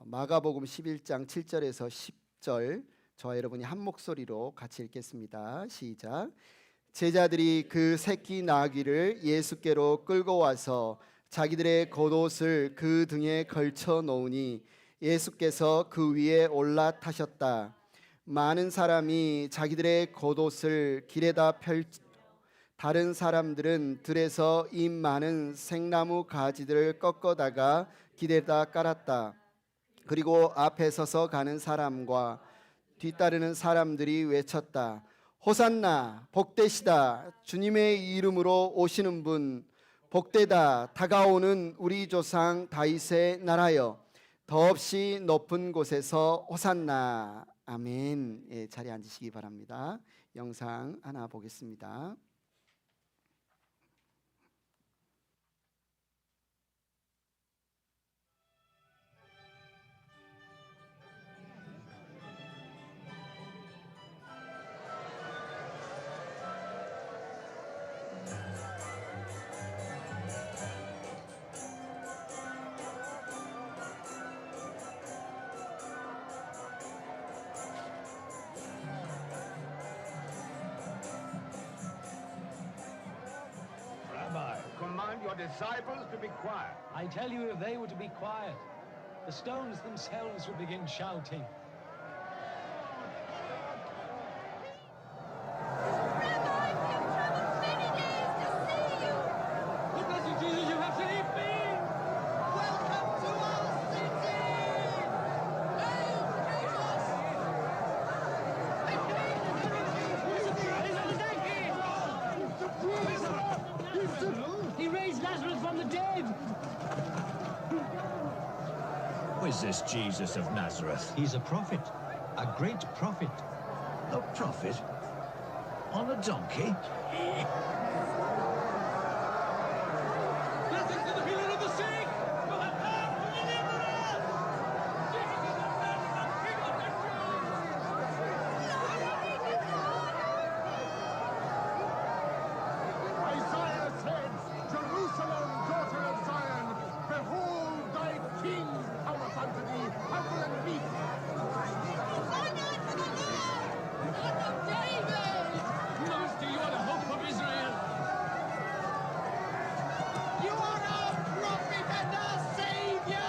마가복음 11장 7절에서 10절 저와 여러분이 한 목소리로 같이 읽겠습니다. 시작. 제자들이 그 새끼 나귀를 예수께로 끌고 와서 자기들의 겉옷을 그 등에 걸쳐 놓으니 예수께서 그 위에 올라타셨다. 많은 사람이 자기들의 겉옷을 길에다 펼쳐 다른 사람들은 들에서 잎 많은 생나무 가지들을 꺾어다가 길에다 깔았다. 그리고 앞에 서서 가는 사람과 뒤따르는 사람들이 외쳤다. 호산나 복되시다. 주님의 이름으로 오시는 분 복되다. 다가오는 우리 조상 다윗의 나라여. 더없이 높은 곳에서 호산나. 아멘. 예, 자리에 앉으시기 바랍니다. 영상 하나 보겠습니다. Rabbi, command your disciples to be quiet. I tell you, if they were to be quiet, the stones themselves would begin shouting. Rabbi, we have traveled many days to see you. But blessed Jesus, you have to leave me! Welcome to our city. Hail, Jesus! He raised Lazarus from the dead! Who is this Jesus of Nazareth? He's a prophet, a great prophet. A prophet? On a donkey? Blessings to the healer of the sick! For the power to deliver us! Jesus is the man and King of the Isaiah said, Jerusalem, daughter of Zion, behold thy king cometh unto thee, humble and meek. Hosanna to the Lord, Son of David. Master, you are the hope of Israel! You are our prophet and our savior.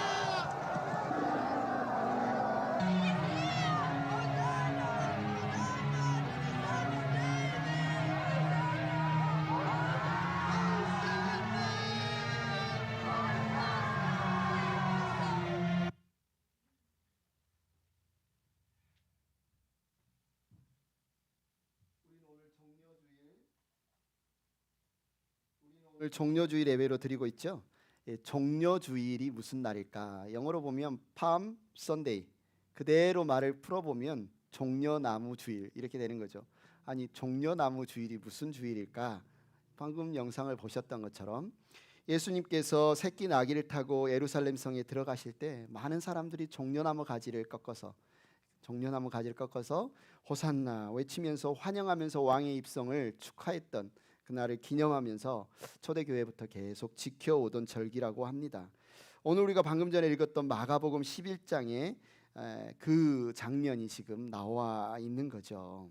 오늘 종려주일 예배로 드리고 있죠. 예, 종려주일이 무슨 날일까? 영어로 보면 Palm Sunday. 그대로 말을 풀어보면 종려나무 주일 이렇게 되는 거죠. 아니 종려나무 주일이 무슨 주일일까? 방금 영상을 보셨던 것처럼 예수님께서 새끼 나귀를 타고 예루살렘 성에 들어가실 때 많은 사람들이 종려나무 가지를 꺾어서 호산나 외치면서 환영하면서 왕의 입성을 축하했던 그날을 기념하면서 초대교회부터 계속 지켜오던 절기라고 합니다. 오늘 우리가 방금 전에 읽었던 마가복음 11장에 그 장면이 지금 나와 있는 거죠.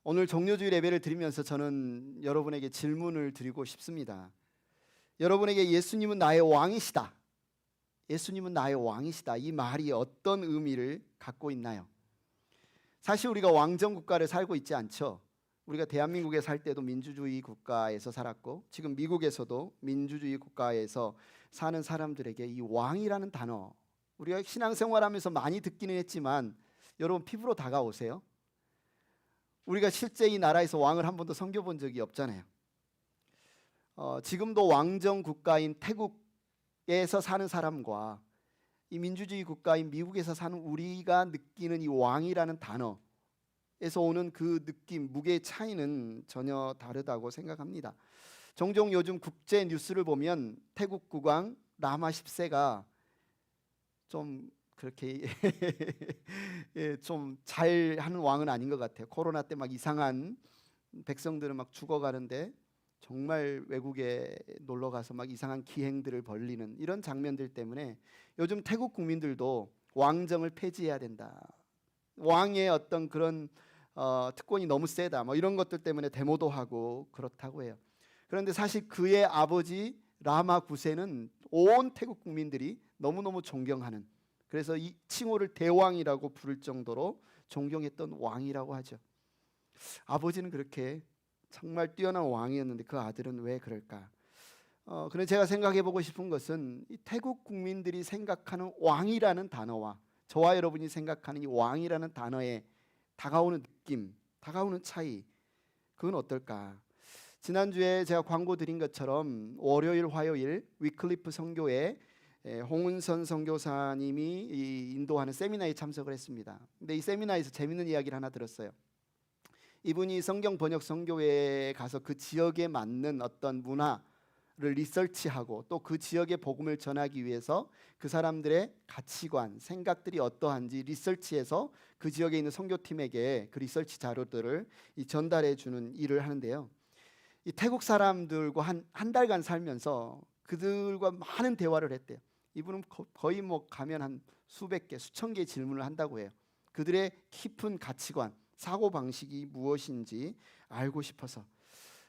오늘 종려주일 예배를 드리면서 저는 여러분에게 질문을 드리고 싶습니다. 여러분에게 예수님은 나의 왕이시다. 예수님은 나의 왕이시다. 이 말이 어떤 의미를 갖고 있나요? 사실 우리가 왕정 국가를 살고 있지 않죠. 우리가 대한민국에 살 때도 민주주의 국가에서 살았고 지금 미국에서도 민주주의 국가에서 사는 사람들에게 이 왕이라는 단어 우리가 신앙생활하면서 많이 듣기는 했지만 여러분 피부로 다가오세요? 우리가 실제 이 나라에서 왕을 한 번도 섬겨본 적이 없잖아요. 지금도 왕정 국가인 태국에서 사는 사람과 이 민주주의 국가인 미국에서 사는 우리가 느끼는 이 왕이라는 단어 에서 오는 그 느낌, 무게의 차이는 전혀 다르다고 생각합니다. 종종 요즘 국제 뉴스를 보면 태국 국왕 라마 10세가 좀 그렇게 예, 좀 잘하는 왕은 아닌 것 같아요. 코로나 때 막 이상한 백성들은 막 죽어가는데 정말 외국에 놀러 가서 막 이상한 기행들을 벌리는 이런 장면들 때문에 요즘 태국 국민들도 왕정을 폐지해야 된다. 왕의 어떤 그런 특권이 너무 세다. 뭐 이런 것들 때문에 데모도 하고 그렇다고 해요. 그런데 사실 그의 아버지 라마 9세는 온 태국 국민들이 너무너무 존경하는, 그래서 이 칭호를 대왕이라고 부를 정도로 존경했던 왕이라고 하죠. 아버지는 그렇게 정말 뛰어난 왕이었는데 그 아들은 왜 그럴까? 그런데 제가 생각해보고 싶은 것은 이 태국 국민들이 생각하는 왕이라는 단어와 저와 여러분이 생각하는 이 왕이라는 단어에 다가오는 느낌, 다가오는 차이, 그건 어떨까? 지난주에 제가 광고 드린 것처럼 월요일, 화요일 위클리프 선교회 홍은선 선교사님이 인도하는 세미나에 참석을 했습니다. 근데 이 세미나에서 재밌는 이야기를 하나 들었어요. 이분이 성경 번역 선교회에 가서 그 지역에 맞는 어떤 문화를 리서치하고 또 그 지역의 복음을 전하기 위해서 그 사람들의 가치관, 생각들이 어떠한지 리서치해서 그 지역에 있는 선교팀에게 그 리서치 자료들을 전달해 주는 일을 하는데요. 이 태국 사람들과 한 달간 살면서 그들과 많은 대화를 했대요. 이분은 거의 뭐 가면 한 수백 개, 수천 개의 질문을 한다고 해요. 그들의 깊은 가치관, 사고 방식이 무엇인지 알고 싶어서.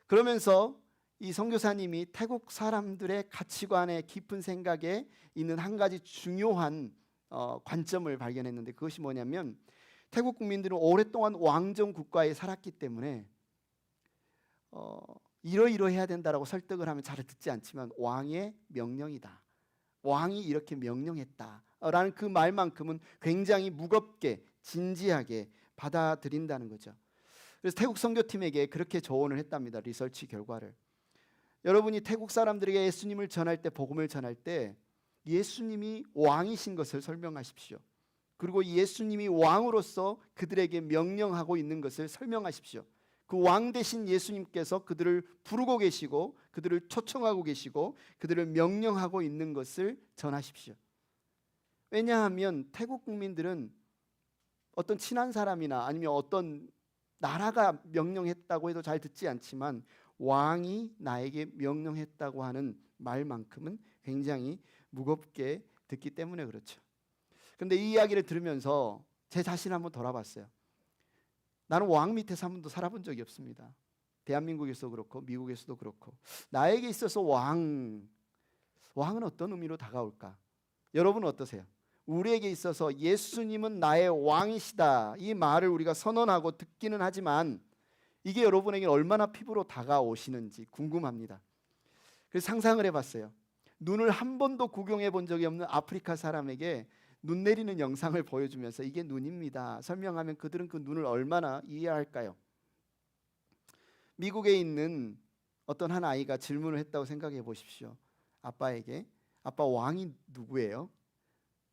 그러면서 이 선교사님이 태국 사람들의 가치관에 깊은 생각에 있는 한 가지 중요한 관점을 발견했는데, 그것이 뭐냐면 태국 국민들은 오랫동안 왕정 국가에 살았기 때문에 이러이러해야 된다라고 설득을 하면 잘 듣지 않지만 왕의 명령이다, 왕이 이렇게 명령했다라는 그 말만큼은 굉장히 무겁게 진지하게 받아들인다는 거죠. 그래서 태국 선교팀에게 그렇게 조언을 했답니다. 리서치 결과를. 여러분이 태국 사람들에게 예수님을 전할 때, 복음을 전할 때 예수님이 왕이신 것을 설명하십시오. 그리고 예수님이 왕으로서 그들에게 명령하고 있는 것을 설명하십시오. 그 왕 대신 예수님께서 그들을 부르고 계시고 그들을 초청하고 계시고 그들을 명령하고 있는 것을 전하십시오. 왜냐하면 태국 국민들은 어떤 친한 사람이나 아니면 어떤 나라가 명령했다고 해도 잘 듣지 않지만 왕이 나에게 명령했다고 하는 말만큼은 굉장히 무겁게 듣기 때문에 그렇죠. 그런데 이 이야기를 들으면서 제 자신을 한번 돌아봤어요. 나는 왕 밑에서 한 번도 살아본 적이 없습니다. 대한민국에서도 그렇고 미국에서도 그렇고. 나에게 있어서 왕은 어떤 의미로 다가올까? 여러분은 어떠세요? 우리에게 있어서 예수님은 나의 왕이시다, 이 말을 우리가 선언하고 듣기는 하지만 이게 여러분에게 얼마나 피부로 다가오시는지 궁금합니다. 그래서 상상을 해봤어요. 눈을 한 번도 구경해 본 적이 없는 아프리카 사람에게 눈 내리는 영상을 보여주면서 이게 눈입니다 설명하면 그들은 그 눈을 얼마나 이해할까요? 미국에 있는 어떤 한 아이가 질문을 했다고 생각해 보십시오. 아빠에게, 아빠 왕이 누구예요?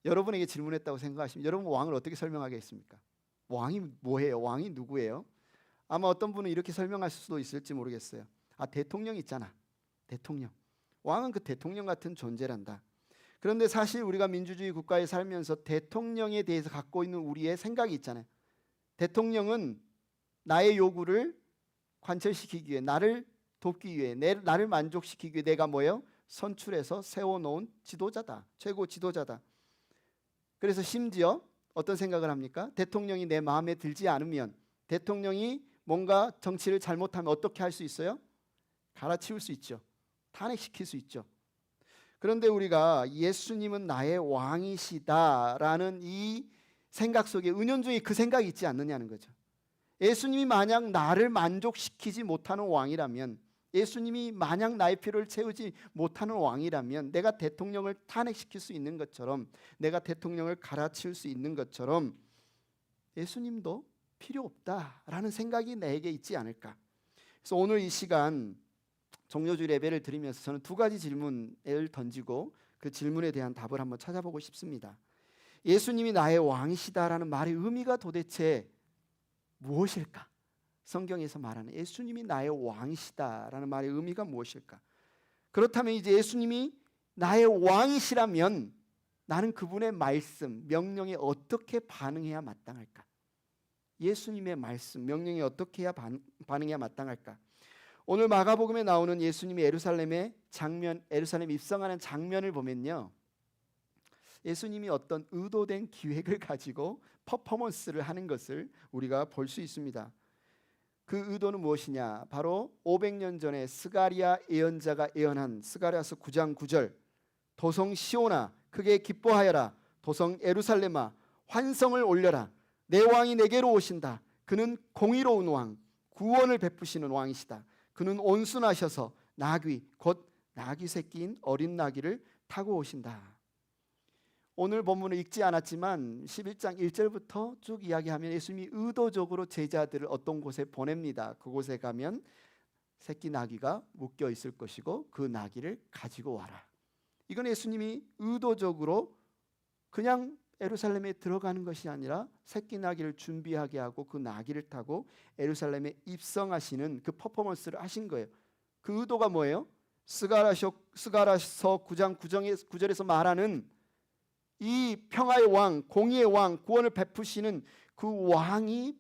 여러분에게 질문했다고 생각하시면 여러분 왕을 어떻게 설명하겠습니까? 왕이 뭐예요? 왕이 누구예요? 아마 어떤 분은 이렇게 설명하실 수도 있을지 모르겠어요. 대통령 있잖아. 대통령. 왕은 그 대통령 같은 존재란다. 그런데 사실 우리가 민주주의 국가에 살면서 대통령에 대해서 갖고 있는 우리의 생각이 있잖아요. 대통령은 나의 요구를 관철시키기 위해, 나를 돕기 위해, 나를 만족시키기 위해 내가 뭐예요? 선출해서 세워놓은 지도자다. 최고 지도자다. 그래서 심지어 어떤 생각을 합니까? 대통령이 내 마음에 들지 않으면, 대통령이 뭔가 정치를 잘못하면 어떻게 할 수 있어요? 갈아치울 수 있죠. 탄핵시킬 수 있죠. 그런데 우리가 예수님은 나의 왕이시다라는 이 생각 속에 은연중에 그 생각이 있지 않느냐는 거죠. 예수님이 만약 나를 만족시키지 못하는 왕이라면, 예수님이 만약 나의 필요를 채우지 못하는 왕이라면 내가 대통령을 탄핵시킬 수 있는 것처럼, 내가 대통령을 갈아치울 수 있는 것처럼 예수님도 필요 없다라는 생각이 내게 있지 않을까. 그래서 오늘 이 시간 종료주일 예배를 드리면서 저는 두 가지 질문을 던지고 그 질문에 대한 답을 한번 찾아보고 싶습니다. 예수님이 나의 왕이시다라는 말의 의미가 도대체 무엇일까? 성경에서 말하는 예수님이 나의 왕이시다라는 말의 의미가 무엇일까? 그렇다면 이제 예수님이 나의 왕이시라면 나는 그분의 말씀, 명령에 어떻게 반응해야 마땅할까? 예수님의 말씀, 명령에 어떻게 해야 반응해야 마땅할까? 오늘 마가복음에 나오는 예수님이 예루살렘 입성하는 장면을 보면요, 예수님이 어떤 의도된 기획을 가지고 퍼포먼스를 하는 것을 우리가 볼 수 있습니다. 그 의도는 무엇이냐? 바로 500년 전에 스가랴 예언자가 예언한 스가랴서 9장 9절, 도성 시온아 크게 기뻐하여라, 도성 예루살렘아 환성을 올려라, 내 왕이 내게로 오신다. 그는 공의로운 왕, 구원을 베푸시는 왕이시다. 그는 온순하셔서 나귀 곧 나귀 새끼인 어린 나귀를 타고 오신다. 오늘 본문을 읽지 않았지만 11장 1절부터 쭉 이야기하면 예수님이 의도적으로 제자들을 어떤 곳에 보냅니다. 그곳에 가면 새끼 나귀가 묶여 있을 것이고 그 나귀를 가지고 와라. 이건 예수님이 의도적으로 그냥 예루살렘에 들어가는 것이 아니라 새끼 나귀를 준비하게 하고 그 나귀를 타고 예루살렘에 입성하시는 그 퍼포먼스를 하신 거예요. 그 의도가 뭐예요? 스가랴서 9장 9절에서 말하는 이 평화의 왕, 공의의 왕, 구원을 베푸시는 그 왕이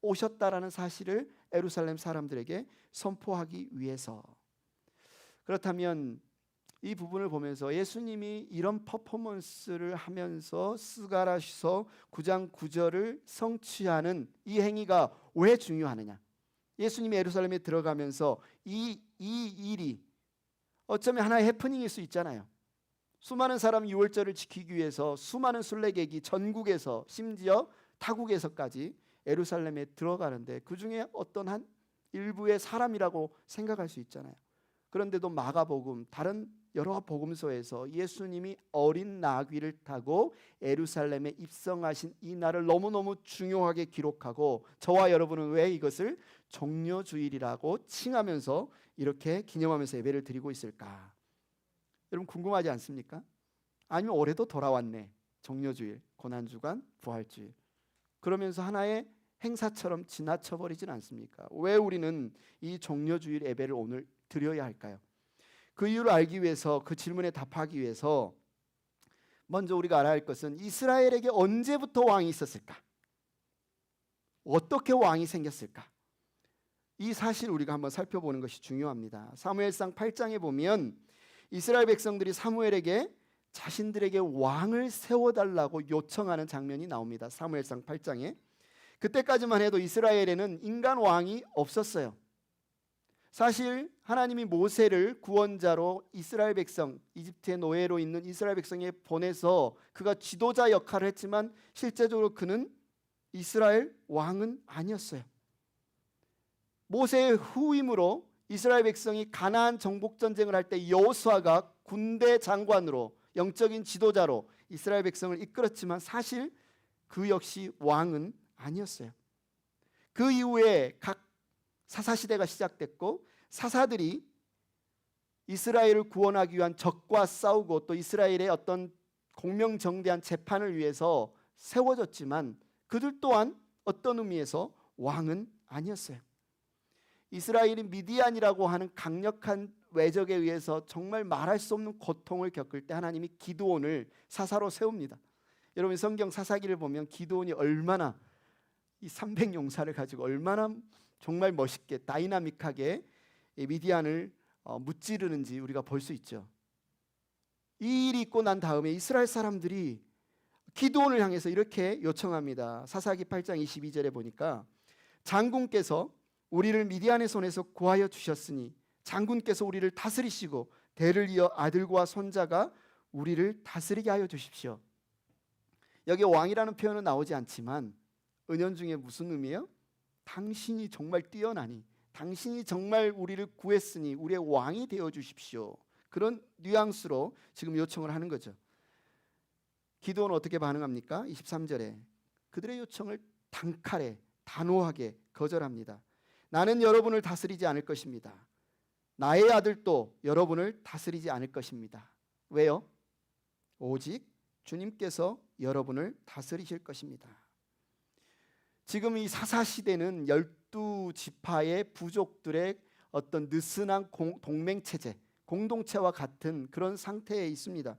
오셨다라는 사실을 예루살렘 사람들에게 선포하기 위해서. 그렇다면 이 부분을 보면서 예수님이 이런 퍼포먼스를 하면서 스가랴서 9장 9절을 성취하는 이 행위가 왜 중요하느냐? 예수님이 예루살렘에 들어가면서 이 일이 어쩌면 하나의 해프닝일 수 있잖아요. 수많은 사람 유월절을 지키기 위해서 수많은 순례객이 전국에서 심지어 타국에서까지 예루살렘에 들어가는데 그 중에 어떤 한 일부의 사람이라고 생각할 수 있잖아요. 그런데도 마가복음 다른 여러 복음서에서 예수님이 어린 나귀를 타고 예루살렘에 입성하신 이 날을 너무너무 중요하게 기록하고 저와 여러분은 왜 이것을 종려주일이라고 칭하면서 이렇게 기념하면서 예배를 드리고 있을까? 여러분 궁금하지 않습니까? 아니면 올해도 돌아왔네. 종려주일, 고난주간, 부활주일. 그러면서 하나의 행사처럼 지나쳐버리진 않습니까? 왜 우리는 이 종려주일 예배를 오늘 드려야 할까요? 그 이유를 알기 위해서, 그 질문에 답하기 위해서 먼저 우리가 알아야 할 것은 이스라엘에게 언제부터 왕이 있었을까? 어떻게 왕이 생겼을까? 이 사실 우리가 한번 살펴보는 것이 중요합니다. 사무엘상 8장에 보면 이스라엘 백성들이 사무엘에게 자신들에게 왕을 세워달라고 요청하는 장면이 나옵니다. 사무엘상 8장에. 그때까지만 해도 이스라엘에는 인간 왕이 없었어요. 사실 하나님이 모세를 구원자로 이스라엘 백성, 이집트의 노예로 있는 이스라엘 백성에 보내서 그가 지도자 역할을 했지만 실제적으로 그는 이스라엘 왕은 아니었어요. 모세의 후임으로 이스라엘 백성이 가나안 정복 전쟁을 할 때 여호수아가 군대 장관으로 영적인 지도자로 이스라엘 백성을 이끌었지만 사실 그 역시 왕은 아니었어요. 그 이후에 각 사사시대가 시작됐고 사사들이 이스라엘을 구원하기 위한 적과 싸우고 또 이스라엘의 어떤 공명정대한 재판을 위해서 세워졌지만 그들 또한 어떤 의미에서 왕은 아니었어요. 이스라엘이 미디안이라고 하는 강력한 외적에 의해서 정말 말할 수 없는 고통을 겪을 때 하나님이 기드온을 사사로 세웁니다. 여러분 성경 사사기를 보면 기드온이 얼마나 이 300용사를 가지고 얼마나 정말 멋있게 다이나믹하게 미디안을 무찌르는지 우리가 볼 수 있죠. 이 일이 있고 난 다음에 이스라엘 사람들이 기드온을 향해서 이렇게 요청합니다. 사사기 8장 22절에 보니까 장군께서 우리를 미디안의 손에서 구하여 주셨으니 장군께서 우리를 다스리시고 대를 이어 아들과 손자가 우리를 다스리게 하여 주십시오. 여기 왕이라는 표현은 나오지 않지만 은연중에 무슨 의미예요? 당신이 정말 뛰어나니 당신이 정말 우리를 구했으니 우리의 왕이 되어 주십시오. 그런 뉘앙스로 지금 요청을 하는 거죠. 기드온은 어떻게 반응합니까? 23절에 그들의 요청을 단칼에 단호하게 거절합니다. 나는 여러분을 다스리지 않을 것입니다. 나의 아들도 여러분을 다스리지 않을 것입니다. 왜요? 오직 주님께서 여러분을 다스리실 것입니다. 지금 이 사사시대는 12지파의 부족들의 어떤 느슨한 동맹체제, 공동체와 같은 그런 상태에 있습니다.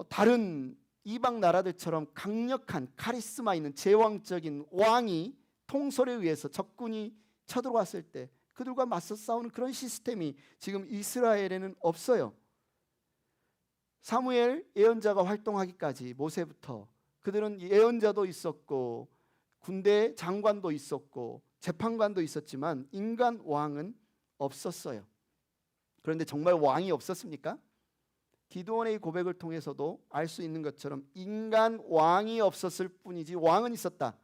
다른 이방 나라들처럼 강력한 카리스마 있는 제왕적인 왕이 통솔에 의해서 적군이 쳐들어왔을 때 그들과 맞서 싸우는 그런 시스템이 지금 이스라엘에는 없어요. 사무엘 예언자가 활동하기까지 모세부터 그들은 예언자도 있었고 군대 장관도 있었고 재판관도 있었지만 인간 왕은 없었어요. 그런데 정말 왕이 없었습니까? 기드온의 고백을 통해서도 알 수 있는 것처럼 인간 왕이 없었을 뿐이지 왕은 있었다.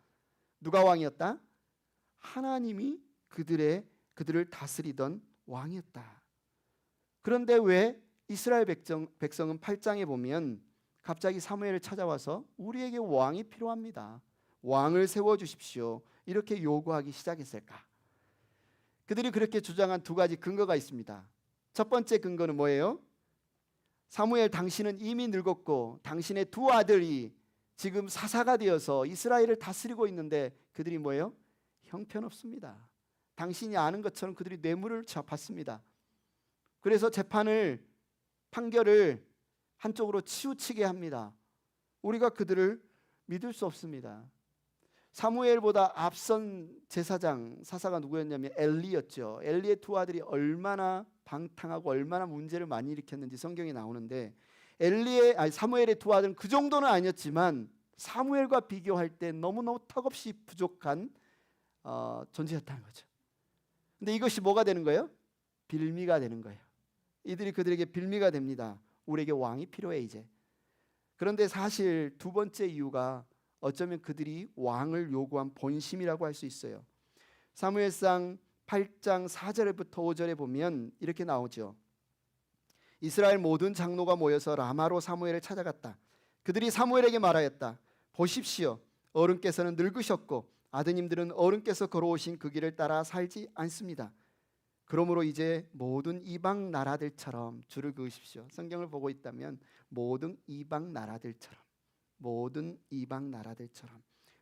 누가 왕이었다? 하나님이 그들을 다스리던 왕이었다. 그런데 왜 이스라엘 백성은 8장에 보면 갑자기 사무엘을 찾아와서 우리에게 왕이 필요합니다. 왕을 세워주십시오. 이렇게 요구하기 시작했을까? 그들이 그렇게 주장한 두 가지 근거가 있습니다. 첫 번째 근거는 뭐예요? 사무엘 당신은 이미 늙었고 당신의 두 아들이 지금 사사가 되어서 이스라엘을 다스리고 있는데 그들이 뭐예요? 형편없습니다. 당신이 아는 것처럼 그들이 뇌물을 받습니다. 그래서 판결을 한쪽으로 치우치게 합니다. 우리가 그들을 믿을 수 없습니다. 사무엘보다 앞선 제사장 사사가 누구였냐면 엘리였죠. 엘리의 두 아들이 얼마나 방탕하고 얼마나 문제를 많이 일으켰는지 성경에 나오는데 사무엘의 두 아들은 그 정도는 아니었지만 사무엘과 비교할 때 너무너무 턱없이 부족한 존재였다는 거죠. 근데 이것이 뭐가 되는 거예요? 빌미가 되는 거예요. 이들이 그들에게 빌미가 됩니다. 우리에게 왕이 필요해 이제. 그런데 사실 두 번째 이유가 어쩌면 그들이 왕을 요구한 본심이라고 할 수 있어요. 사무엘상 8장 4절부터 5절에 보면 이렇게 나오죠. 이스라엘 모든 장로가 모여서 라마로 사무엘을 찾아갔다. 그들이 사무엘에게 말하였다. 보십시오. 어른께서는 늙으셨고 아드님들은 어른께서 걸어오신 그 길을 따라 살지 않습니다. 그러므로 이제 모든 이방 나라들처럼 줄을 그으십시오. 성경을 보고 있다면 모든 이방 나라들처럼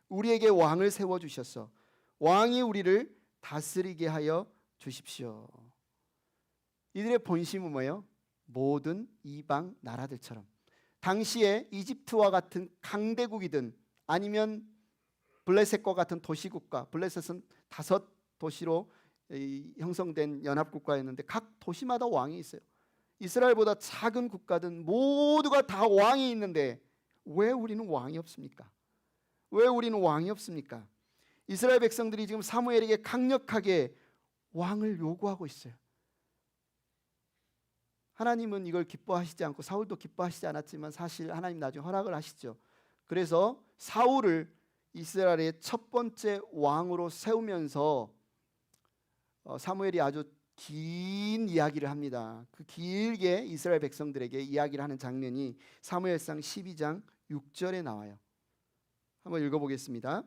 우리에게 왕을 세워주셔서 왕이 우리를 다스리게 하여 주십시오. 이들의 본심은 뭐예요? 모든 이방 나라들처럼. 당시에 이집트와 같은 강대국이든 아니면 블레셋과 같은 도시국가, 블레셋은 5도시로 형성된 연합국가였는데 각 도시마다 왕이 있어요. 이스라엘보다 작은 국가든 모두가 다 왕이 있는데 왜 우리는 왕이 없습니까? 왜 우리는 왕이 없습니까? 이스라엘 백성들이 지금 사무엘에게 강력하게 왕을 요구하고 있어요. 하나님은 이걸 기뻐하시지 않고 사울도 기뻐하시지 않았지만 사실 하나님 나중에 허락을 하시죠. 그래서 사울을 이스라엘의 첫 번째 왕으로 세우면서 사무엘이 아주 긴 이야기를 합니다. 그 길게 이스라엘 백성들에게 이야기를 하는 장면이 사무엘상 12장 6절에 나와요. 한번 읽어보겠습니다.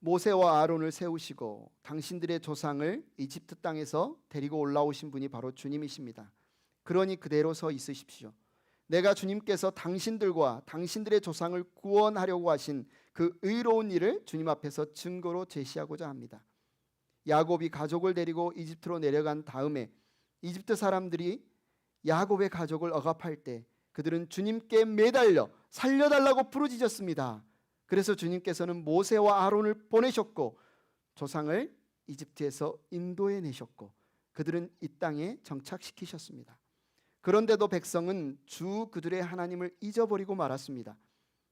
모세와 아론을 세우시고 당신들의 조상을 이집트 땅에서 데리고 올라오신 분이 바로 주님이십니다. 그러니 그대로 서 있으십시오. 내가 주님께서 당신들과 당신들의 조상을 구원하려고 하신 그 의로운 일을 주님 앞에서 증거로 제시하고자 합니다. 야곱이 가족을 데리고 이집트로 내려간 다음에 이집트 사람들이 야곱의 가족을 억압할 때 그들은 주님께 매달려 살려달라고 부르짖었습니다. 그래서 주님께서는 모세와 아론을 보내셨고 조상을 이집트에서 인도해 내셨고 그들은 이 땅에 정착시키셨습니다. 그런데도 백성은 주 그들의 하나님을 잊어버리고 말았습니다.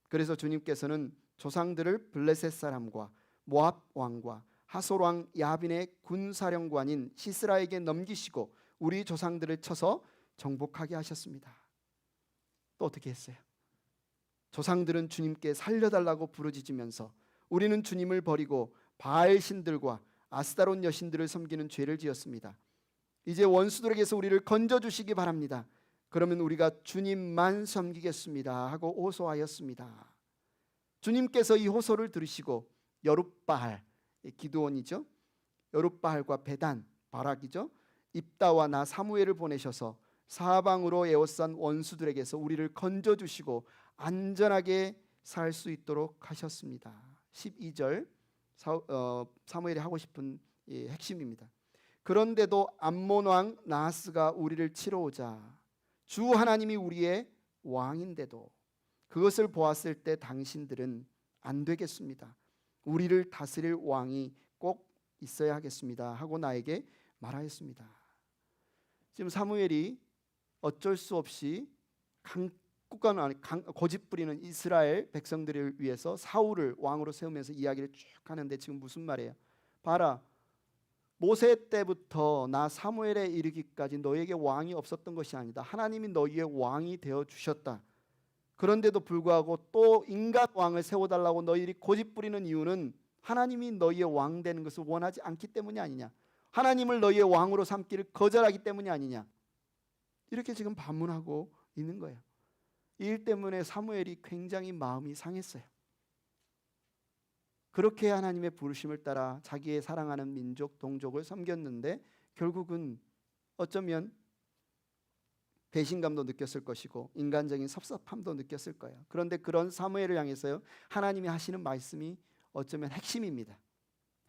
그래서 주님께서는 조상들을 블레셋 사람과 모압 왕과 하솔 왕 야빈의 군사령관인 시스라에게 넘기시고 우리 조상들을 쳐서 정복하게 하셨습니다. 또 어떻게 했어요? 조상들은 주님께 살려달라고 부르짖으면서 우리는 주님을 버리고 바알 신들과 아스타롯 여신들을 섬기는 죄를 지었습니다. 이제 원수들에게서 우리를 건져주시기 바랍니다. 그러면 우리가 주님만 섬기겠습니다 하고 호소하였습니다. 주님께서 이 호소를 들으시고 여룻바알, 기드온이죠. 여룻바알과 베단, 바락이죠. 입다와 나 사무엘을 보내셔서 사방으로 에워싼 원수들에게서 우리를 건져주시고 안전하게 살 수 있도록 하셨습니다. 12절 사무엘이 하고 싶은 핵심입니다. 그런데도 암몬 왕 나하스가 우리를 치러 오자 주 하나님이 우리의 왕인데도 그것을 보았을 때 당신들은 안 되겠습니다. 우리를 다스릴 왕이 꼭 있어야 하겠습니다 하고 나에게 말하였습니다. 지금 사무엘이 어쩔 수 없이 고집 부리는 이스라엘 백성들을 위해서 사울을 왕으로 세우면서 이야기를 쭉 하는데 지금 무슨 말이에요? 봐라, 모세 때부터 나 사무엘에 이르기까지 너에게 왕이 없었던 것이 아니다. 하나님이 너희의 왕이 되어 주셨다. 그런데도 불구하고 또 인간 왕을 세워달라고 너희들이 고집 부리는 이유는 하나님이 너희의 왕 되는 것을 원하지 않기 때문이 아니냐, 하나님을 너희의 왕으로 삼기를 거절하기 때문이 아니냐, 이렇게 지금 반문하고 있는 거예요. 이 일 때문에 사무엘이 굉장히 마음이 상했어요. 그렇게 하나님의 부르심을 따라 자기의 사랑하는 민족 동족을 섬겼는데 결국은 어쩌면 배신감도 느꼈을 것이고 인간적인 섭섭함도 느꼈을 거예요. 그런데 그런 사무엘을 향해서요, 하나님이 하시는 말씀이 어쩌면 핵심입니다.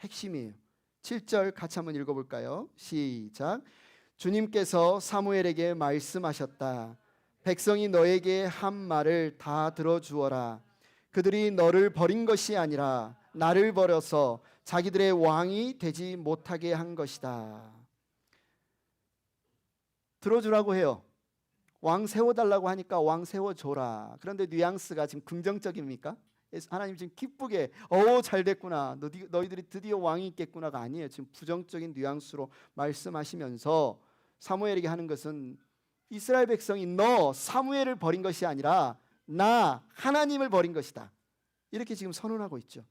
핵심이에요. 7절 같이 한번 읽어볼까요? 시작. 주님께서 사무엘에게 말씀하셨다. 백성이 너에게 한 말을 다 들어주어라. 그들이 너를 버린 것이 아니라 나를 버려서 자기들의 왕이 되지 못하게 한 것이다. 들어주라고 해요. 왕 세워달라고 하니까 왕 세워줘라. 그런데 뉘앙스가 지금 긍정적입니까? 하나님 지금 기쁘게 잘 됐구나, 너희들이 드디어 왕이 있겠구나가 아니에요. 지금 부정적인 뉘앙스로 말씀하시면서 사무엘에게 하는 것은 이스라엘 백성이 너 사무엘을 버린 것이 아니라 나 하나님을 버린 것이다, 이렇게 지금 선언하고 있죠.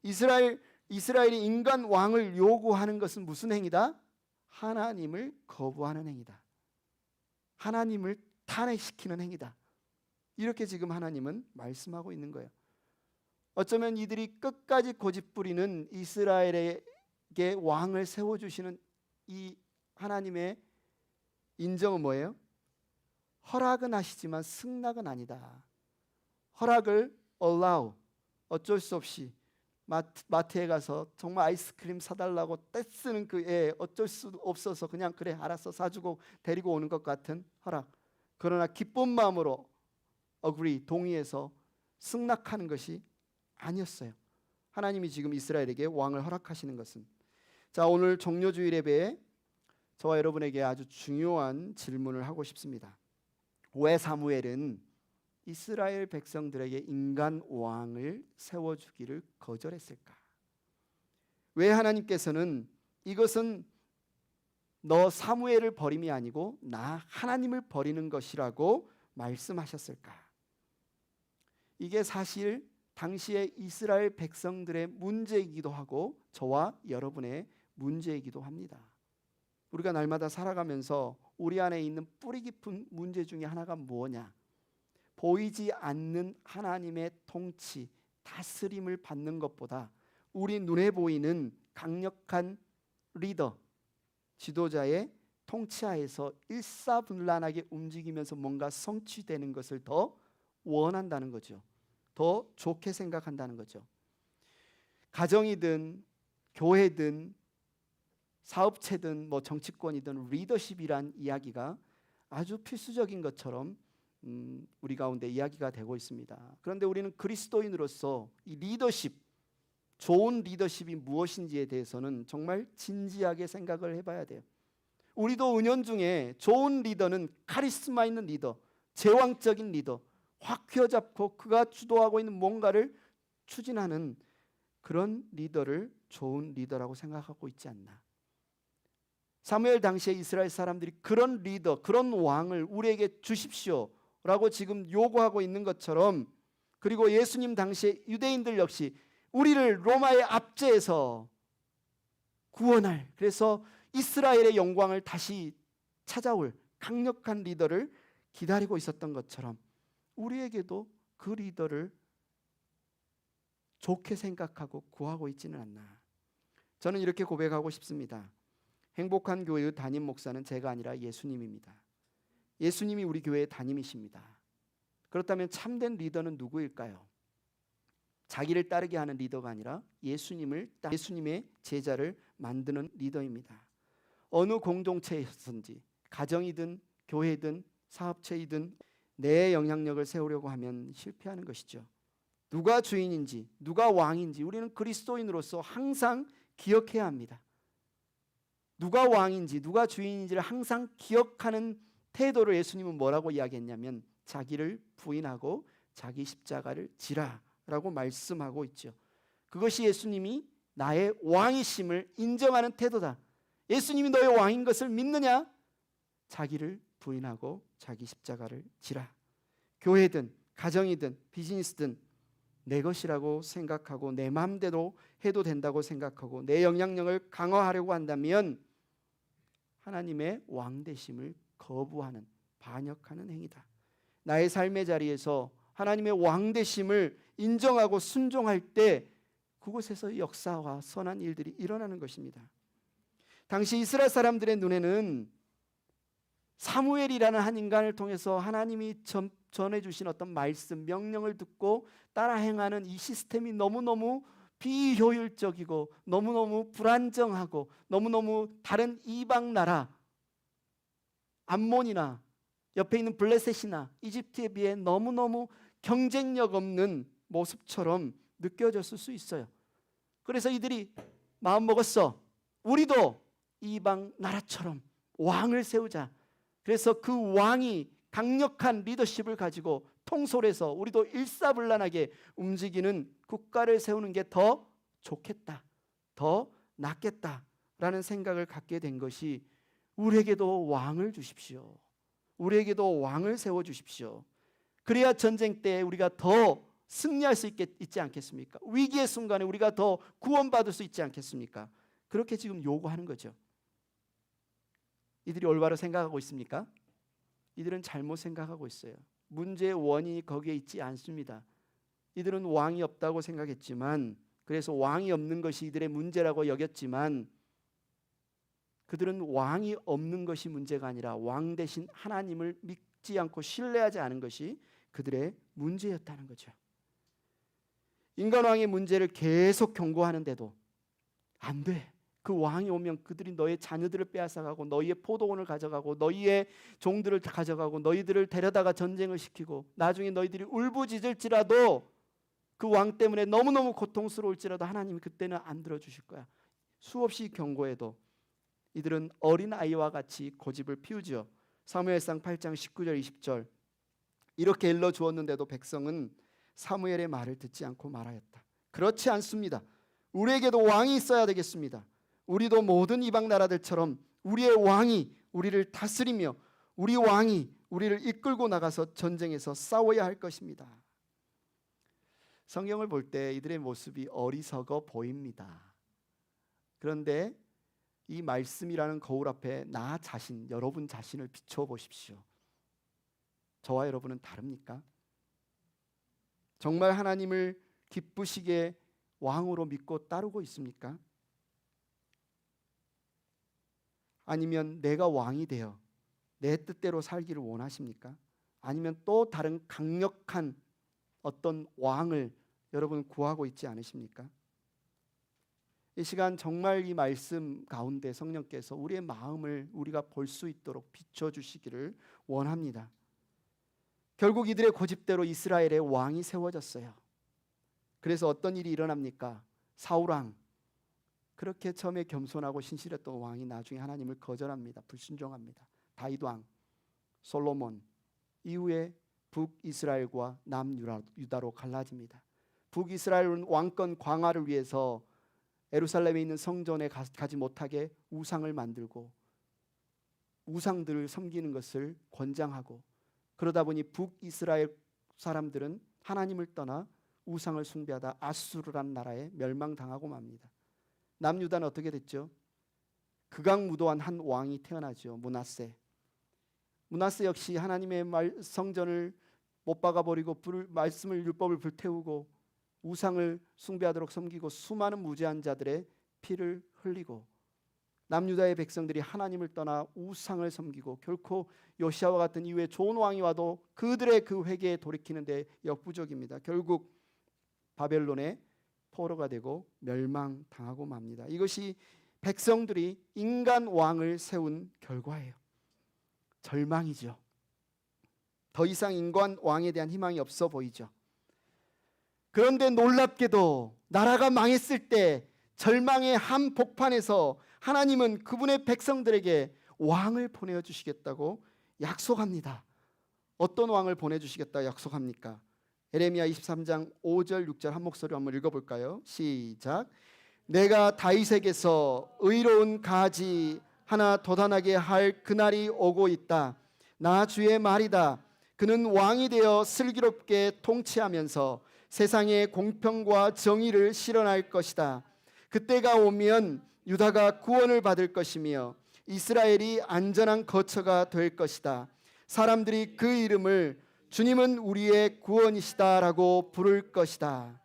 이스라엘이 인간 왕을 요구하는 것은 무슨 행위다? 하나님을 거부하는 행위다. 하나님을 탄핵시키는 행위다. 이렇게 지금 하나님은 말씀하고 있는 거예요. 어쩌면 이들이 끝까지 고집부리는 이스라엘에게 왕을 세워주시는 이 하나님의 인정은 뭐예요? 허락은 하시지만 승낙은 아니다. 허락을 allow, 어쩔 수 없이 마트에 가서 정말 아이스크림 사달라고 떼쓰는 그 애, 어쩔 수 없어서 그냥 그래 알았어 사주고 데리고 오는 것 같은 허락. 그러나 기쁜 마음으로 agree, 동의해서 승낙하는 것이 아니었어요. 하나님이 지금 이스라엘에게 왕을 허락하시는 것은, 자, 오늘 종료주일 예배에 저와 여러분에게 아주 중요한 질문을 하고 싶습니다. 왜 사무엘은 이스라엘 백성들에게 인간 왕을 세워주기를 거절했을까? 왜 하나님께서는 이것은 너 사무엘을 버림이 아니고 나 하나님을 버리는 것이라고 말씀하셨을까? 이게 사실 당시의 이스라엘 백성들의 문제이기도 하고 저와 여러분의 문제이기도 합니다. 우리가 날마다 살아가면서 우리 안에 있는 뿌리 깊은 문제 중에 하나가 뭐냐? 보이지 않는 하나님의 통치, 다스림을 받는 것보다 우리 눈에 보이는 강력한 리더, 지도자의 통치하에서 일사분란하게 움직이면서 뭔가 성취되는 것을 더 원한다는 거죠. 더 좋게 생각한다는 거죠. 가정이든 교회든 사업체든 정치권이든 리더십이란 이야기가 아주 필수적인 것처럼 우리 가운데 이야기가 되고 있습니다. 그런데 우리는 그리스도인으로서 이 리더십, 좋은 리더십이 무엇인지에 대해서는 정말 진지하게 생각을 해봐야 돼요. 우리도 은연중에 좋은 리더는 카리스마 있는 리더, 제왕적인 리더, 확 휘어잡고 그가 주도하고 있는 뭔가를 추진하는 그런 리더를 좋은 리더라고 생각하고 있지 않나. 사무엘 당시에 이스라엘 사람들이 그런 리더, 그런 왕을 우리에게 주십시오라고 지금 요구하고 있는 것처럼, 그리고 예수님 당시에 유대인들 역시 우리를 로마의 압제에서 구원할, 그래서 이스라엘의 영광을 다시 찾아올 강력한 리더를 기다리고 있었던 것처럼 우리에게도 그 리더를 좋게 생각하고 구하고 있지는 않나. 저는 이렇게 고백하고 싶습니다. 행복한 교회의 담임 목사는 제가 아니라 예수님입니다. 예수님이 우리 교회의 담임이십니다. 그렇다면 참된 리더는 누구일까요? 자기를 따르게 하는 리더가 아니라 예수님의 제자를 만드는 리더입니다. 어느 공동체에서든지, 가정이든 교회든 사업체이든 내 영향력을 세우려고 하면 실패하는 것이죠. 누가 주인인지, 누가 왕인지 우리는 그리스도인으로서 항상 기억해야 합니다. 누가 왕인지 누가 주인인지를 항상 기억하는 태도를 예수님은 뭐라고 이야기했냐면 자기를 부인하고 자기 십자가를 지라라고 말씀하고 있죠. 그것이 예수님이 나의 왕이심을 인정하는 태도다. 예수님이 너의 왕인 것을 믿느냐? 자기를 부인하고 자기 십자가를 지라. 교회든 가정이든 비즈니스든 내 것이라고 생각하고 내 마음대로 해도 된다고 생각하고 내 영향력을 강화하려고 한다면 하나님의 왕되심을 거부하는, 반역하는 행위다. 나의 삶의 자리에서 하나님의 왕되심을 인정하고 순종할 때 그곳에서 역사와 선한 일들이 일어나는 것입니다. 당시 이스라엘 사람들의 눈에는 사무엘이라는 한 인간을 통해서 하나님이 전해주신 어떤 말씀, 명령을 듣고 따라 행하는 이 시스템이 너무너무 비효율적이고 너무너무 불안정하고 너무너무 다른 이방 나라 암몬이나 옆에 있는 블레셋이나 이집트에 비해 너무너무 경쟁력 없는 모습처럼 느껴졌을 수 있어요. 그래서 이들이 마음 먹었어. 우리도 이방 나라처럼 왕을 세우자. 그래서 그 왕이 강력한 리더십을 가지고 통솔해서 우리도 일사불란하게 움직이는 국가를 세우는 게 더 좋겠다, 더 낫겠다라는 생각을 갖게 된 것이 우리에게도 왕을 주십시오. 우리에게도 왕을 세워주십시오. 그래야 전쟁 때 우리가 더 승리할 수 있지 않겠습니까? 위기의 순간에 우리가 더 구원받을 수 있지 않겠습니까? 그렇게 지금 요구하는 거죠. 이들이 올바로 생각하고 있습니까? 이들은 잘못 생각하고 있어요. 문제의 원인이 거기에 있지 않습니다. 이들은 왕이 없다고 생각했지만, 그래서 왕이 없는 것이 이들의 문제라고 여겼지만, 그들은 왕이 없는 것이 문제가 아니라 왕 대신 하나님을 믿지 않고 신뢰하지 않은 것이 그들의 문제였다는 거죠. 인간왕의 문제를 계속 경고하는데도 안 돼. 그 왕이 오면 그들이 너의 자녀들을 빼앗아가고 너희의 포도원을 가져가고 너희의 종들을 가져가고 너희들을 데려다가 전쟁을 시키고 나중에 너희들이 울부짖을지라도 그 왕 때문에 너무너무 고통스러울지라도 하나님이 그때는 안 들어주실 거야. 수없이 경고해도 이들은 어린아이와 같이 고집을 피우지요. 사무엘상 8장 19절 20절 이렇게 일러주었는데도 백성은 사무엘의 말을 듣지 않고 말하였다. 그렇지 않습니다. 우리에게도 왕이 있어야 되겠습니다. 우리도 모든 이방 나라들처럼 우리의 왕이 우리를 다스리며 우리 왕이 우리를 이끌고 나가서 전쟁에서 싸워야 할 것입니다. 성경을 볼 때 이들의 모습이 어리석어 보입니다. 그런데 이 말씀이라는 거울 앞에 나 자신, 여러분 자신을 비춰 보십시오. 저와 여러분은 다릅니까? 정말 하나님을 기쁘시게 왕으로 믿고 따르고 있습니까? 아니면 내가 왕이 되어 내 뜻대로 살기를 원하십니까? 아니면 또 다른 강력한 어떤 왕을 여러분 구하고 있지 않으십니까? 이 시간 정말 이 말씀 가운데 성령께서 우리의 마음을 우리가 볼 수 있도록 비춰주시기를 원합니다. 결국 이들의 고집대로 이스라엘의 왕이 세워졌어요. 그래서 어떤 일이 일어납니까? 사울왕, 그렇게 처음에 겸손하고 신실했던 왕이 나중에 하나님을 거절합니다. 불순종합니다. 다윗왕, 솔로몬, 이후에 북이스라엘과 남유다로 갈라집니다. 북이스라엘은 왕권 강화를 위해서 예루살렘에 있는 성전에 가지 못하게 우상을 만들고 우상들을 섬기는 것을 권장하고, 그러다 보니 북이스라엘 사람들은 하나님을 떠나 우상을 숭배하다 아수르라는 나라에 멸망당하고 맙니다. 남유다는 어떻게 됐죠? 극악무도한 한 왕이 태어나죠. 므낫세 역시 하나님의 성전을 못 박아버리고 말씀을 율법을 불태우고 우상을 숭배하도록 섬기고 수많은 무죄한 자들의 피를 흘리고, 남유다의 백성들이 하나님을 떠나 우상을 섬기고 결코 요시아와 같은 이후에 좋은 왕이 와도 그들의 그 회개에 돌이키는데 역부족입니다. 결국 바벨론의 포로가 되고 멸망당하고 맙니다. 이것이 백성들이 인간 왕을 세운 결과예요. 절망이죠. 더 이상 인간 왕에 대한 희망이 없어 보이죠. 그런데 놀랍게도 나라가 망했을 때 절망의 한복판에서 하나님은 그분의 백성들에게 왕을 보내주시겠다고 약속합니다. 어떤 왕을 보내주시겠다 약속합니까? 에레미야 23장 5절 6절 한 목소리로 한번 읽어볼까요? 시작. 내가 다윗에게서 의로운 가지 하나 돋아나게 할 그날이 오고 있다. 나 주의 말이다. 그는 왕이 되어 슬기롭게 통치하면서 세상에 공평과 정의를 실현할 것이다. 그때가 오면 유다가 구원을 받을 것이며 이스라엘이 안전한 거처가 될 것이다. 사람들이 그 이름을 주님은 우리의 구원이시다라고 부를 것이다.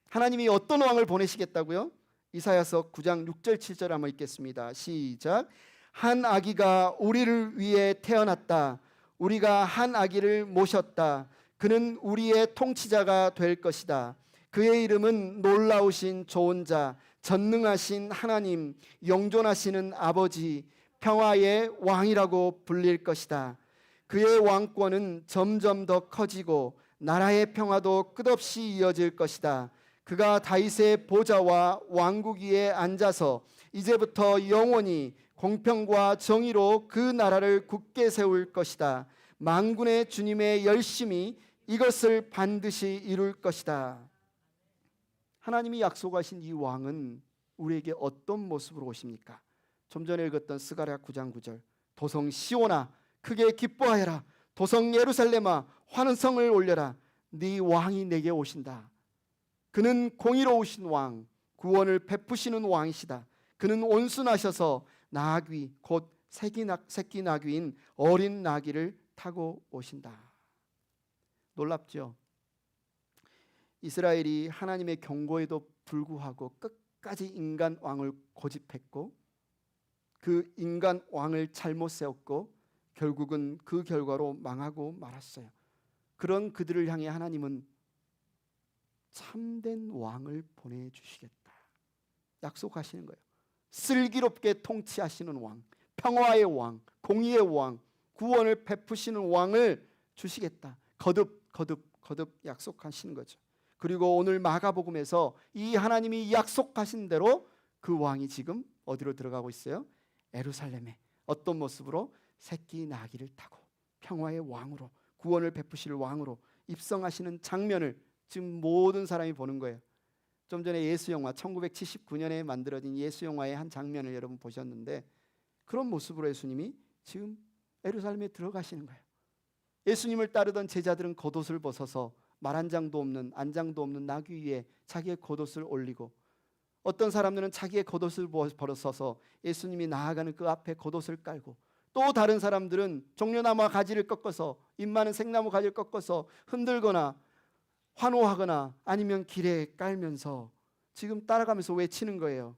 하나님이 어떤 왕을 보내시겠다고요? 이사야서 9장 6절 7절 한번 읽겠습니다. 시작. 한 아기가 우리를 위해 태어났다. 우리가 한 아기를 모셨다. 그는 우리의 통치자가 될 것이다. 그의 이름은 놀라우신 좋은 자, 전능하신 하나님, 영존하시는 아버지, 평화의 왕이라고 불릴 것이다. 그의 왕권은 점점 더 커지고 나라의 평화도 끝없이 이어질 것이다. 그가 다윗의 보좌와 왕국 위에 앉아서 이제부터 영원히 공평과 정의로 그 나라를 굳게 세울 것이다. 만군의 주님의 열심히 이것을 반드시 이룰 것이다. 하나님이 약속하신 이 왕은 우리에게 어떤 모습으로 오십니까? 좀 전에 읽었던 스가랴 9장 9절. 도성 시온아 크게 기뻐하여라. 도성 예루살렘아 환성을 올려라. 네 왕이 내게 오신다. 그는 공의로우신 왕, 구원을 베푸시는 왕이시다. 그는 온순하셔서 나귀 곧 새끼 나귀인 어린 나귀를 타고 오신다. 놀랍죠? 이스라엘이 하나님의 경고에도 불구하고 끝까지 인간 왕을 고집했고 그 인간 왕을 잘못 세웠고 결국은 그 결과로 망하고 말았어요. 그런 그들을 향해 하나님은 참된 왕을 보내주시겠다 약속하시는 거예요. 슬기롭게 통치하시는 왕, 평화의 왕, 공의의 왕, 구원을 베푸시는 왕을 주시겠다. 거듭 약속하시는 거죠. 그리고 오늘 마가복음에서 이 하나님이 약속하신 대로 그 왕이 지금 어디로 들어가고 있어요? 예루살렘에. 어떤 모습으로? 새끼 나귀를 타고 평화의 왕으로, 구원을 베푸실 왕으로 입성하시는 장면을 지금 모든 사람이 보는 거예요. 좀 전에 예수 영화 1979년에 만들어진 예수 영화의 한 장면을 여러분 보셨는데 그런 모습으로 예수님이 지금 예루살렘에 들어가시는 거예요. 예수님을 따르던 제자들은 겉옷을 벗어서 말 한 장도 없는 안장도 없는 나귀 위에 자기의 겉옷을 올리고 어떤 사람들은 자기의 겉옷을 벗어서 예수님이 나아가는 그 앞에 겉옷을 깔고 또 다른 사람들은 종려나무 가지를 꺾어서 잎 많은 생나무 가지를 꺾어서 흔들거나 환호하거나 아니면 길에 깔면서 지금 따라가면서 외치는 거예요.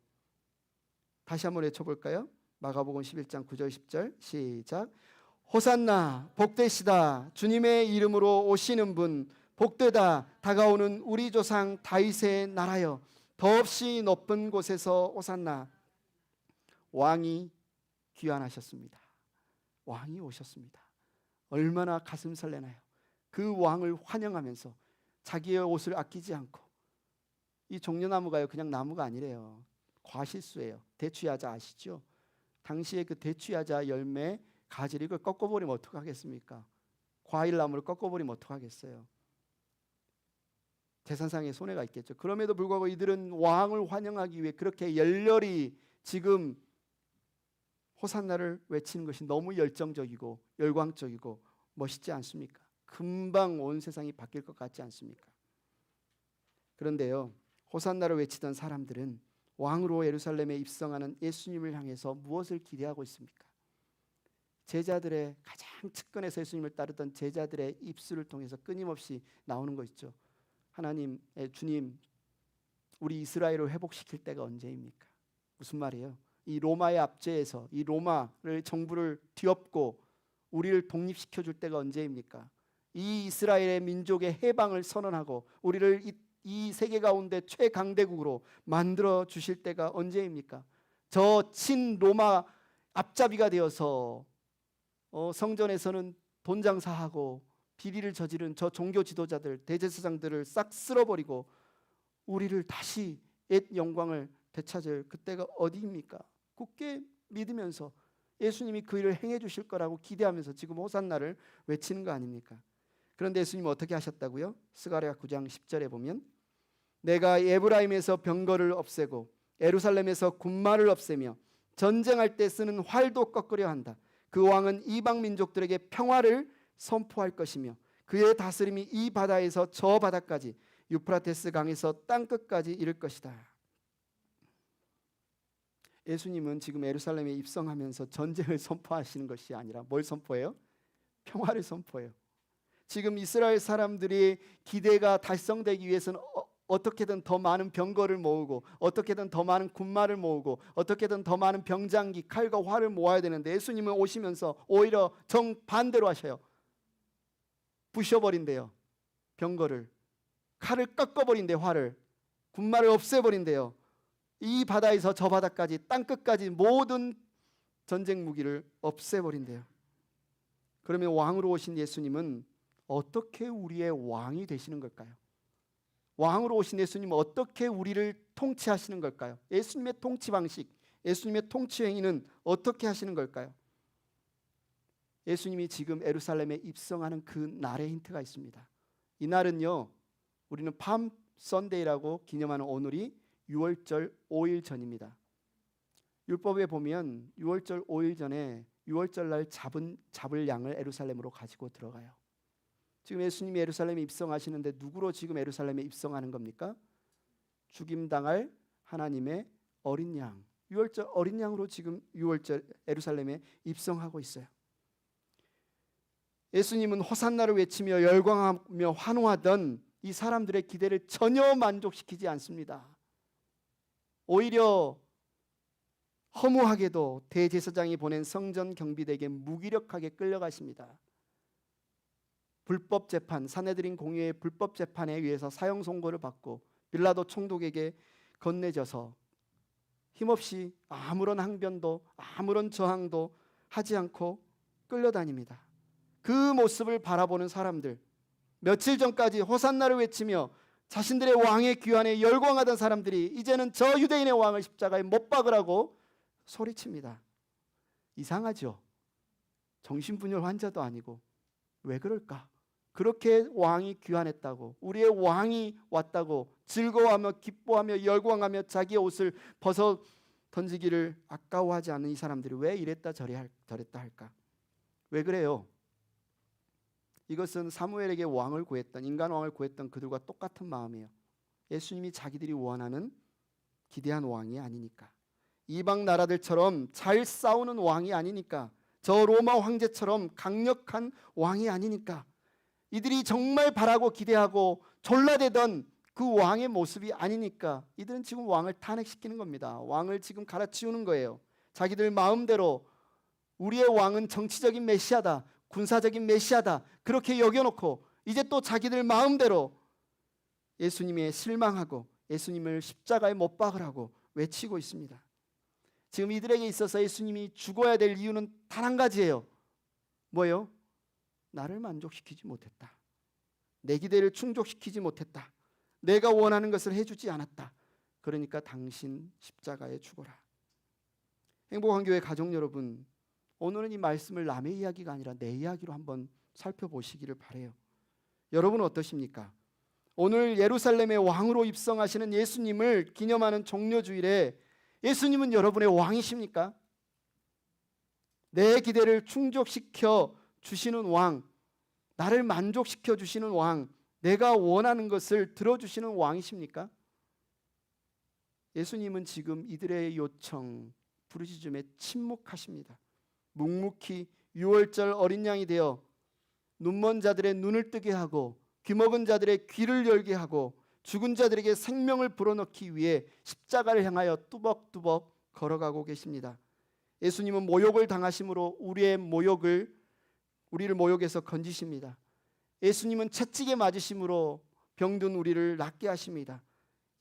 다시 한번 외쳐볼까요? 마가복음 11장 9절 10절 시작. 호산나 복되시다 주님의 이름으로 오시는 분 복되다 다가오는 우리 조상 다윗의 나라여 더없이 높은 곳에서 호산나. 왕이 귀환하셨습니다. 왕이 오셨습니다. 얼마나 가슴 설레나요? 그 왕을 환영하면서 자기의 옷을 아끼지 않고 이 종려나무가요 그냥 나무가 아니래요. 과실수예요. 대추야자 아시죠? 당시에 그 대추야자 열매 가지를 이걸 꺾어버리면 어떡하겠습니까? 과일나무를 꺾어버리면 어떡하겠어요? 재산상의 손해가 있겠죠. 그럼에도 불구하고 이들은 왕을 환영하기 위해 그렇게 열렬히 지금 호산나를 외치는 것이 너무 열정적이고 열광적이고 멋있지 않습니까? 금방 온 세상이 바뀔 것 같지 않습니까? 그런데요, 호산나를 외치던 사람들은 왕으로 예루살렘에 입성하는 예수님을 향해서 무엇을 기대하고 있습니까? 제자들의 가장 측근에서 예수님을 따르던 제자들의 입술을 통해서 끊임없이 나오는 거 있죠. 하나님의 주님, 우리 이스라엘을 회복시킬 때가 언제입니까? 무슨 말이에요? 이 로마의 압제에서 이 로마를 정부를 뒤엎고 우리를 독립시켜 줄 때가 언제입니까? 이 이스라엘의 민족의 해방을 선언하고 우리를 이 세계 가운데 최강대국으로 만들어 주실 때가 언제입니까? 저 친로마 앞잡이가 되어서 성전에서는 돈 장사하고 비리를 저지른 저 종교 지도자들, 대제사장들을 싹 쓸어버리고 우리를 다시 옛 영광을 되찾을 그때가 어디입니까? 굳게 믿으면서 예수님이 그 일을 행해 주실 거라고 기대하면서 지금 호산나를 외치는 거 아닙니까? 그런데 예수님은 어떻게 하셨다고요? 스가랴 9장 10절에 보면 내가 에브라임에서 병거를 없애고 예루살렘에서 군마를 없애며 전쟁할 때 쓰는 활도 꺾으려 한다. 그 왕은 이방 민족들에게 평화를 선포할 것이며 그의 다스림이 이 바다에서 저 바다까지 유프라테스 강에서 땅 끝까지 이를 것이다. 예수님은 지금 예루살렘에 입성하면서 전쟁을 선포하시는 것이 아니라 뭘 선포해요? 평화를 선포해요. 지금 이스라엘 사람들이 기대가 달성되기 위해서는 어떻게든 더 많은 병거를 모으고 어떻게든 더 많은 군마를 모으고 어떻게든 더 많은 병장기, 칼과 활을 모아야 되는데 예수님은 오시면서 오히려 정반대로 하셔요. 부셔버린대요. 병거를. 칼을 꺾어버린대. 활을. 군마를 없애버린대요. 이 바다에서 저 바다까지 땅끝까지 모든 전쟁 무기를 없애버린대요. 그러면 왕으로 오신 예수님은 어떻게 우리의 왕이 되시는 걸까요? 왕으로 오신 예수님은 어떻게 우리를 통치하시는 걸까요? 예수님의 통치 방식, 예수님의 통치 행위는 어떻게 하시는 걸까요? 예수님이 지금 예루살렘에 입성하는 그 날의 힌트가 있습니다. 이 날은요, 우리는 팜 선데이라고 기념하는 오늘이 6월절 5일 전입니다. 율법에 보면 6월절 5일 전에 6월절 날 잡을 양을 예루살렘으로 가지고 들어가요. 지금 예수님이 예루살렘에 입성하시는데 누구로 지금 예루살렘에 입성하는 겁니까? 죽임당할 하나님의 어린 양, 6월절 어린 양으로 지금 6월절 예루살렘에 입성하고 있어요. 예수님은 호산나를 외치며 열광하며 환호하던 이 사람들의 기대를 전혀 만족시키지 않습니다. 오히려 허무하게도 대제사장이 보낸 성전 경비대에게 무기력하게 끌려가십니다. 불법 재판, 산헤드린 공의의 불법 재판에 의해서 사형 선고를 받고 빌라도 총독에게 건네져서 힘없이 아무런 항변도 아무런 저항도 하지 않고 끌려다닙니다. 그 모습을 바라보는 사람들, 며칠 전까지 호산나를 외치며 자신들의 왕의 귀환에 열광하던 사람들이 이제는 저 유대인의 왕을 십자가에 못 박으라고 소리칩니다. 이상하죠? 정신분열 환자도 아니고 왜 그럴까? 그렇게 왕이 귀환했다고, 우리의 왕이 왔다고 즐거워하며 기뻐하며 열광하며 자기의 옷을 벗어 던지기를 아까워하지 않는 이 사람들이 왜 이랬다 저랬다 할까? 왜 그래요? 이것은 사무엘에게 왕을 구했던, 인간 왕을 구했던 그들과 똑같은 마음이에요. 예수님이 자기들이 원하는 기대한 왕이 아니니까, 이방 나라들처럼 잘 싸우는 왕이 아니니까, 저 로마 황제처럼 강력한 왕이 아니니까, 이들이 정말 바라고 기대하고 졸라대던 그 왕의 모습이 아니니까 이들은 지금 왕을 탄핵시키는 겁니다. 왕을 지금 갈아치우는 거예요. 자기들 마음대로 우리의 왕은 정치적인 메시아다, 군사적인 메시아다, 그렇게 여겨놓고 이제 또 자기들 마음대로 예수님에 실망하고 예수님을 십자가에 못 박으라고 외치고 있습니다. 지금 이들에게 있어서 예수님이 죽어야 될 이유는 단 한 가지예요. 뭐예요? 나를 만족시키지 못했다. 내 기대를 충족시키지 못했다. 내가 원하는 것을 해주지 않았다. 그러니까 당신 십자가에 죽어라. 행복한 교회 가족 여러분, 오늘은 이 말씀을 남의 이야기가 아니라 내 이야기로 한번 살펴보시기를 바라요. 여러분은 어떠십니까? 오늘 예루살렘의 왕으로 입성하시는 예수님을 기념하는 종려주일에 예수님은 여러분의 왕이십니까? 내 기대를 충족시켜 주시는 왕, 나를 만족시켜 주시는 왕, 내가 원하는 것을 들어주시는 왕이십니까? 예수님은 지금 이들의 요청, 부르짖음에 침묵하십니다. 묵묵히 6월절 어린 양이 되어 눈먼 자들의 눈을 뜨게 하고 귀먹은 자들의 귀를 열게 하고 죽은 자들에게 생명을 불어넣기 위해 십자가를 향하여 뚜벅뚜벅 걸어가고 계십니다. 예수님은 모욕을 당하심으로 우리를 모욕에서 건지십니다. 예수님은 채찍에 맞으심으로 병든 우리를 낫게 하십니다.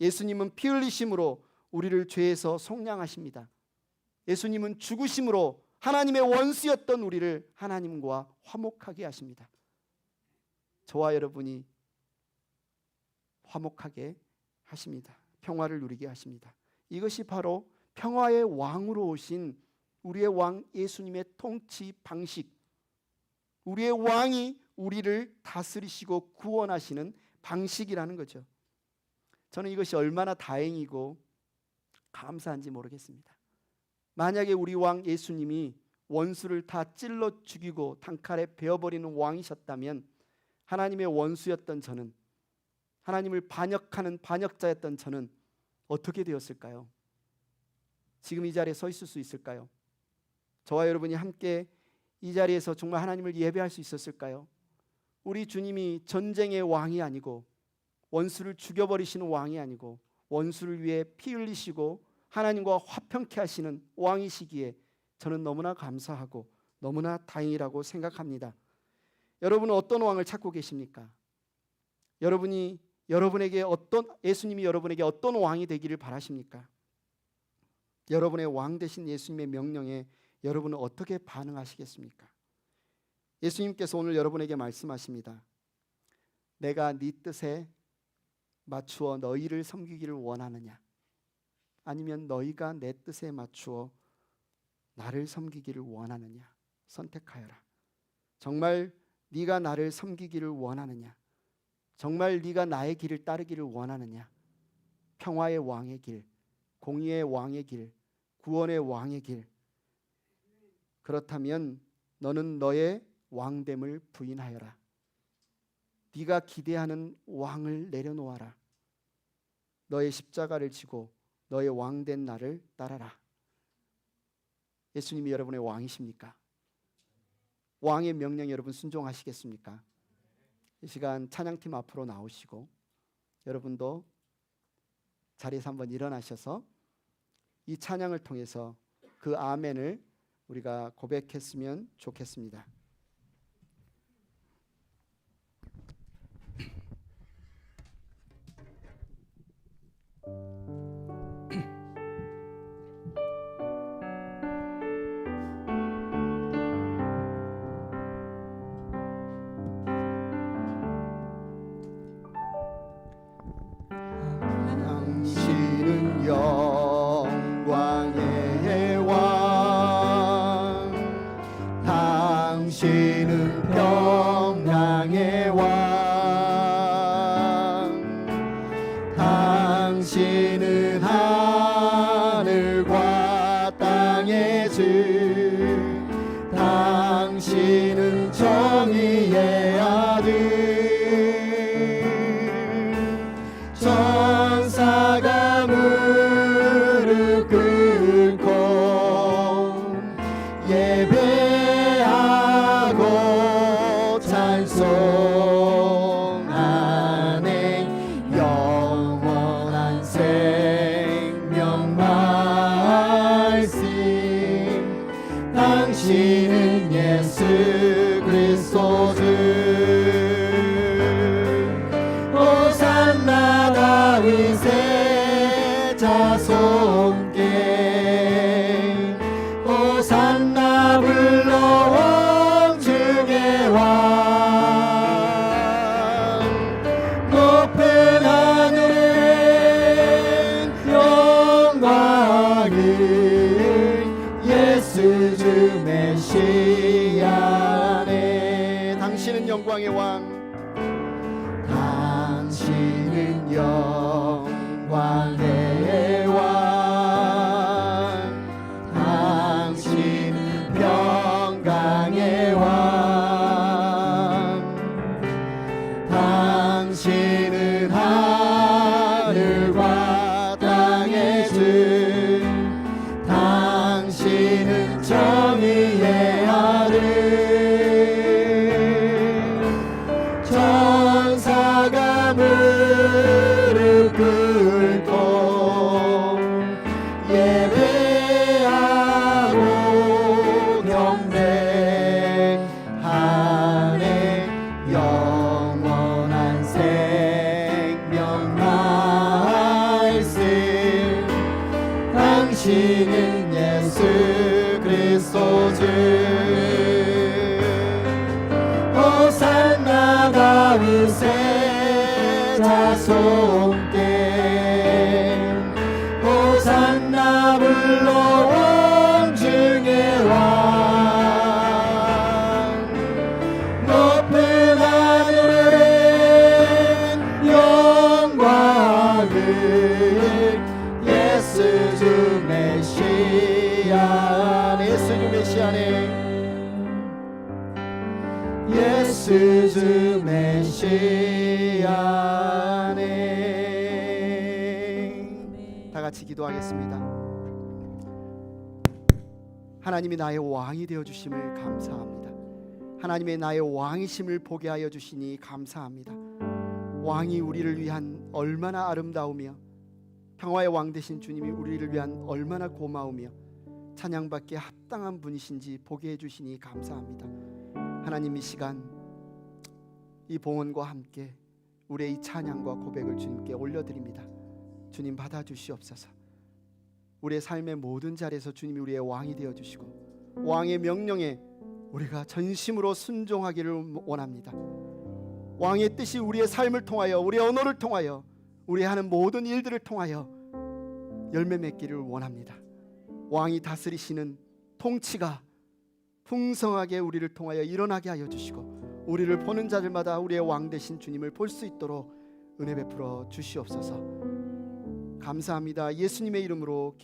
예수님은 피 흘리심으로 우리를 죄에서 속량하십니다. 예수님은 죽으심으로 하나님의 원수였던 우리를 하나님과 화목하게 하십니다. 저와 여러분이 화목하게 하십니다. 평화를 누리게 하십니다. 이것이 바로 평화의 왕으로 오신 우리의 왕 예수님의 통치 방식, 우리의 왕이 우리를 다스리시고 구원하시는 방식이라는 거죠. 저는 이것이 얼마나 다행이고 감사한지 모르겠습니다. 만약에 우리 왕 예수님이 원수를 다 찔러 죽이고 단칼에 베어버리는 왕이셨다면 하나님의 원수였던 저는, 하나님을 반역하는 반역자였던 저는 어떻게 되었을까요? 지금 이 자리에 서 있을 수 있을까요? 저와 여러분이 함께 이 자리에서 정말 하나님을 예배할 수 있었을까요? 우리 주님이 전쟁의 왕이 아니고 원수를 죽여버리시는 왕이 아니고 원수를 위해 피 흘리시고 하나님과 화평케 하시는 왕이시기에 저는 너무나 감사하고 너무나 다행이라고 생각합니다. 여러분은 어떤 왕을 찾고 계십니까? 여러분이 예수님이 여러분에게 어떤 왕이 되기를 바라십니까? 여러분의 왕 되신 예수님의 명령에 여러분은 어떻게 반응하시겠습니까? 예수님께서 오늘 여러분에게 말씀하십니다. 내가 네 뜻에 맞추어 너희를 섬기기를 원하느냐? 아니면 너희가 내 뜻에 맞추어 나를 섬기기를 원하느냐? 선택하여라. 정말 네가 나를 섬기기를 원하느냐? 정말 네가 나의 길을 따르기를 원하느냐? 평화의 왕의 길, 공의의 왕의 길, 구원의 왕의 길. 그렇다면 너는 너의 왕됨을 부인하여라. 네가 기대하는 왕을 내려놓아라. 너의 십자가를 지고 너의 왕된 나를 따라라. 예수님이 여러분의 왕이십니까? 왕의 명령 여러분 순종하시겠습니까? 이 시간 찬양팀 앞으로 나오시고 여러분도 자리에서 한번 일어나셔서 이 찬양을 통해서 그 아멘을 우리가 고백했으면 좋겠습니다. 당신은 영광의 왕, 당신은 평강의 왕, 당신은 하늘과 땅의 주, 당신은 정의의 아들, 천사가 무릎 꿇고 예배하고 찬송하네. 영원한 생명 말씀, 당신은 예수 그리스도 주. 호산나 다윗의 자손께, 호산나 불러 왕중의 왕. 높은 하늘은 영광을 예수 주 메시아네. 당신은 영광의 왕, 당신은 영광의 왕, 당신은 평강의 왕, 당신은 하늘과 땅의 주, 당신은 정의의 아들, 천사가 무릎 꿇고 예배하고 경배하네. 영원한 생명 말씀, 당신은 예수 그리스도 주. 호산나 다윗의 자손께, 메시아네. 예수 주 메시아네. 다 같이 기도하겠습니다. 하나님이 나의 왕이 되어 주심을 감사합니다. 하나님의 나의 왕이심을 보게 하여 주시니 감사합니다. 왕이 우리를 위한 얼마나 아름다우며 평화의 왕 되신 주님이 우리를 위한 얼마나 고마우며 찬양받기에 합당한 분이신지 보게 해주시니 감사합니다. 하나님, 이 시간 이 봉헌과 함께 우리의 이 찬양과 고백을 주님께 올려드립니다. 주님 받아주시옵소서. 우리의 삶의 모든 자리에서 주님이 우리의 왕이 되어주시고 왕의 명령에 우리가 전심으로 순종하기를 원합니다. 왕의 뜻이 우리의 삶을 통하여, 우리의 언어를 통하여, 우리 하는 모든 일들을 통하여 열매 맺기를 원합니다. 왕이 다스리시는 통치가 풍성하게 우리를 통하여 일어나게 하여 주시고 우리를 보는 자들마다 우리의 왕 되신 주님을 볼 수 있도록 은혜 베풀어 주시옵소서. 감사합니다. 예수님의 이름으로 기도